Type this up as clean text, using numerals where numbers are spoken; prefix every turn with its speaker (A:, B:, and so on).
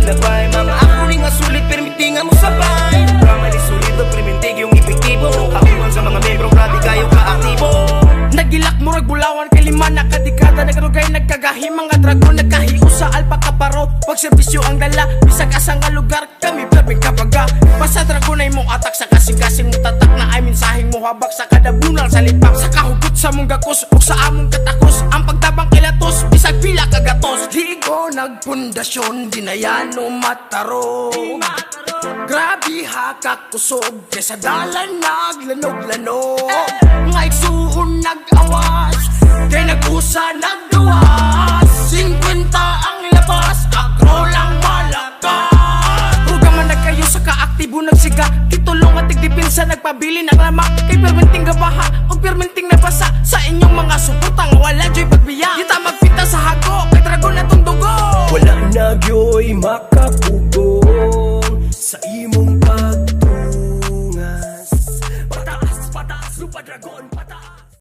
A: naglabay. Mga ako rin nga sulit, permiti nga mo sabay. Kamali sulit o permintig yung epektibo. Kauman sa mga membro, grabe kayo kaaktibo.
B: Nagilak mo ragbulawan kay lima na kadikada. Nagrugay nagkagahi mga dragon. Nagkahiu sa alpa kaparo. Pagserbisyo ang dala, bisag asa nga lugar. Kami plabing kapaga. Basta dragon ay mong atak sa kasing-kasing mo tatak. Na ay mensaheng mo habak sa kada bunal sa lipak. Sa kahugot sa mong gakos o sa among katakos. Ang pagtabang kilatos, bisag pila kagatos. Di ko nagpundasyon, di na yan o mataro. Grabe hakak kusog, kesa dalan naglanog-lanog. Nga igsuon nag-awas, kay nag-usa nagduwas. 50 ang labas, akro lang malakas. Huwag man na kayo sa kaaktibo nagsiga. Kitulong at tigdipinsa nagpabili ng lama. Kay permenting gabaha o permenting nabasa. Sa inyong mga suputang wala joy pagbiya. Kita magpita sa hago, kay dragon na tundugo.
A: Wala na gyo'y makapugong sa imong pagtungas. Pataas, pataas, lupa dragon.